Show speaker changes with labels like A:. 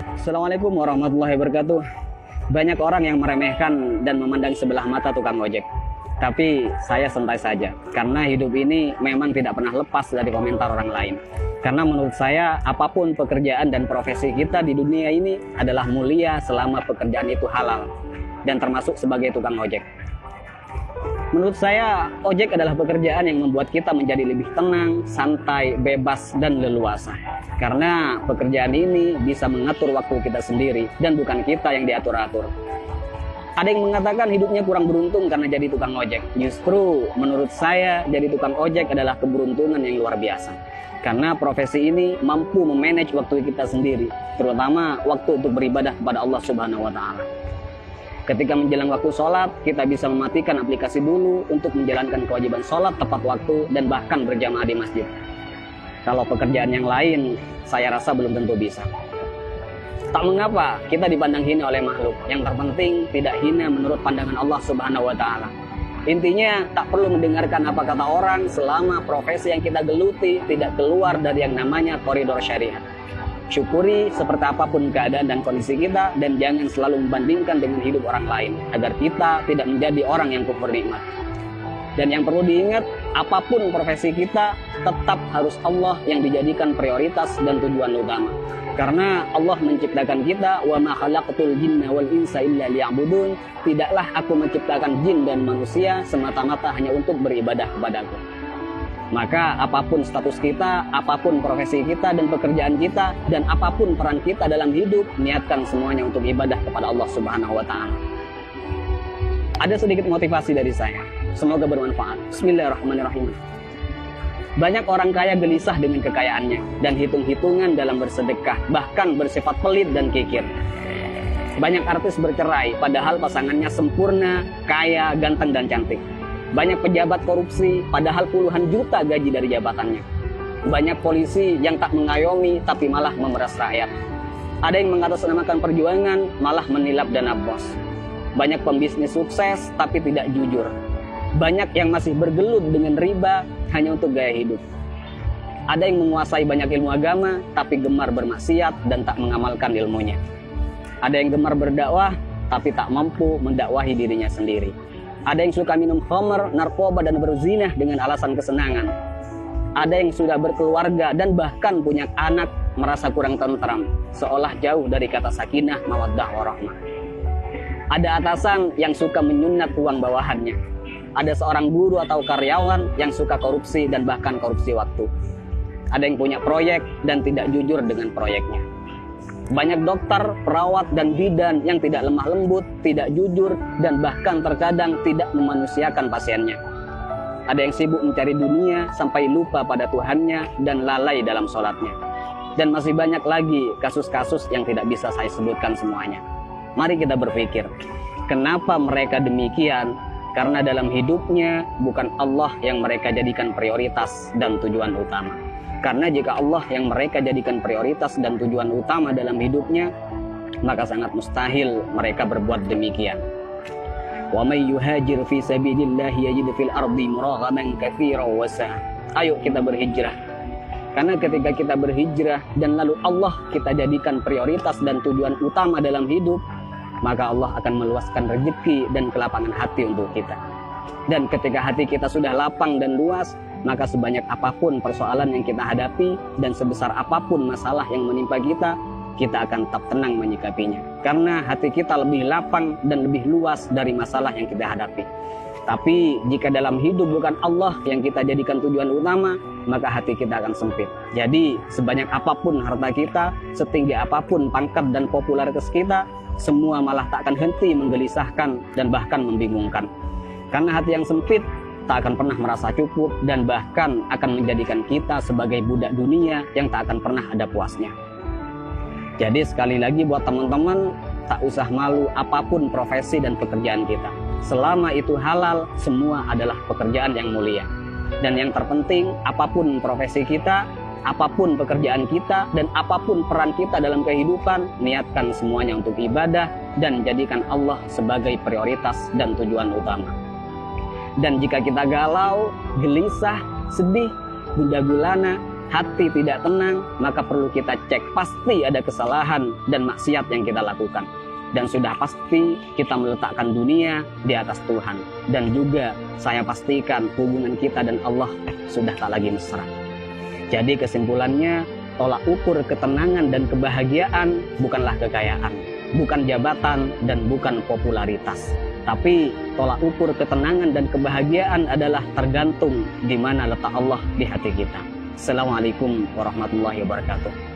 A: Assalamualaikum warahmatullahi wabarakatuh. Banyak orang yang meremehkan dan memandang sebelah mata tukang ojek. Tapi saya santai saja, karena hidup ini memang tidak pernah lepas dari komentar orang lain. Karena menurut saya, apapun pekerjaan dan profesi kita di dunia ini adalah mulia selama pekerjaan itu halal, dan termasuk sebagai tukang ojek. Menurut saya, ojek adalah pekerjaan yang membuat kita menjadi lebih tenang, santai, bebas, dan leluasa. Karena pekerjaan ini bisa mengatur waktu kita sendiri, dan bukan kita yang diatur-atur. Ada yang mengatakan hidupnya kurang beruntung karena jadi tukang ojek. Justru, menurut saya, jadi tukang ojek adalah keberuntungan yang luar biasa. Karena profesi ini mampu memanage waktu kita sendiri, terutama waktu untuk beribadah kepada Allah Subhanahu wa Ta'ala. Ketika menjelang waktu sholat, kita bisa mematikan aplikasi dulu untuk menjalankan kewajiban sholat tepat waktu dan bahkan berjamaah di masjid. Kalau pekerjaan yang lain, saya rasa belum tentu bisa. Tak mengapa kita dipandang hina oleh makhluk. Yang terpenting tidak hina menurut pandangan Allah Subhanahu wa Ta'ala. Intinya tak perlu mendengarkan apa kata orang selama profesi yang kita geluti tidak keluar dari yang namanya koridor syariat. Syukuri seperti apapun keadaan dan kondisi kita, dan jangan selalu membandingkan dengan hidup orang lain agar kita tidak menjadi orang yang kufur nikmat. Dan yang perlu diingat, apapun profesi kita tetap harus Allah yang dijadikan prioritas dan tujuan utama. Karena Allah menciptakan kita, wa ma khalaqtul jinna wal insa illa liya'budun. Tidaklah aku menciptakan jin dan manusia semata-mata hanya untuk beribadah kepadaku. Maka apapun status kita, apapun profesi kita dan pekerjaan kita, dan apapun peran kita dalam hidup, niatkan semuanya untuk ibadah kepada Allah Subhanahu wa Ta'ala. Ada sedikit motivasi dari saya, semoga bermanfaat. Bismillahirrahmanirrahim. Banyak orang kaya gelisah dengan kekayaannya dan hitung-hitungan dalam bersedekah, bahkan bersifat pelit dan kikir. Banyak artis bercerai padahal pasangannya sempurna, kaya, ganteng dan cantik. Banyak pejabat korupsi, padahal puluhan juta gaji dari jabatannya. Banyak polisi yang tak mengayomi, tapi malah memeras rakyat. Ada yang mengatasnamakan perjuangan, malah menilap dana bos. Banyak pembisnis sukses, tapi tidak jujur. Banyak yang masih bergelut dengan riba, hanya untuk gaya hidup. Ada yang menguasai banyak ilmu agama, tapi gemar bermaksiat dan tak mengamalkan ilmunya. Ada yang gemar berdakwah, tapi tak mampu mendakwahi dirinya sendiri. Ada yang suka minum khamr, narkoba, dan berzinah dengan alasan kesenangan. Ada yang sudah berkeluarga dan bahkan punya anak merasa kurang tentram, seolah jauh dari kata sakinah, mawaddah, warahmah. Ada atasan yang suka menyunat uang bawahannya. Ada seorang guru atau karyawan yang suka korupsi dan bahkan korupsi waktu. Ada yang punya proyek dan tidak jujur dengan proyeknya. Banyak dokter, perawat, dan bidan yang tidak lemah lembut, tidak jujur, dan bahkan terkadang tidak memanusiakan pasiennya. Ada yang sibuk mencari dunia sampai lupa pada Tuhannya dan lalai dalam sholatnya. Dan masih banyak lagi kasus-kasus yang tidak bisa saya sebutkan semuanya. Mari kita berpikir, kenapa mereka demikian? Karena dalam hidupnya bukan Allah yang mereka jadikan prioritas dan tujuan utama. Karena jika Allah yang mereka jadikan prioritas dan tujuan utama dalam hidupnya, maka sangat mustahil mereka berbuat demikian. Wa may yuhajir fi sabilillah yajid fil ardi muraghaman katsiran wa sa'a. Ayo kita berhijrah. Karena ketika kita berhijrah dan lalu Allah kita jadikan prioritas dan tujuan utama dalam hidup, maka Allah akan meluaskan rezeki dan kelapangan hati untuk kita. Dan ketika hati kita sudah lapang dan luas, maka sebanyak apapun persoalan yang kita hadapi dan sebesar apapun masalah yang menimpa kita, kita akan tetap tenang menyikapinya. Karena hati kita lebih lapang dan lebih luas dari masalah yang kita hadapi. Tapi jika dalam hidup bukan Allah yang kita jadikan tujuan utama, maka hati kita akan sempit. Jadi sebanyak apapun harta kita, setinggi apapun pangkat dan popularitas kita, semua malah tak akan henti menggelisahkan dan bahkan membingungkan. Karena hati yang sempit tak akan pernah merasa cukup dan bahkan akan menjadikan kita sebagai budak dunia yang tak akan pernah ada puasnya. Jadi sekali lagi buat teman-teman, tak usah malu apapun profesi dan pekerjaan kita. Selama itu halal, semua adalah pekerjaan yang mulia. Dan yang terpenting, apapun profesi kita, apapun pekerjaan kita, dan apapun peran kita dalam kehidupan, niatkan semuanya untuk ibadah dan jadikan Allah sebagai prioritas dan tujuan utama. Dan jika kita galau, gelisah, sedih, gundah gulana, hati tidak tenang, maka perlu kita cek, pasti ada kesalahan dan maksiat yang kita lakukan. Dan sudah pasti kita meletakkan dunia di atas Tuhan. Dan juga saya pastikan hubungan kita dan Allah sudah tak lagi mesra. Jadi kesimpulannya, tolak ukur ketenangan dan kebahagiaan bukanlah kekayaan, bukan jabatan, dan bukan popularitas. Tapi tolak ukur ketenangan dan kebahagiaan adalah tergantung di mana letak Allah di hati kita. Assalamualaikum warahmatullahi wabarakatuh.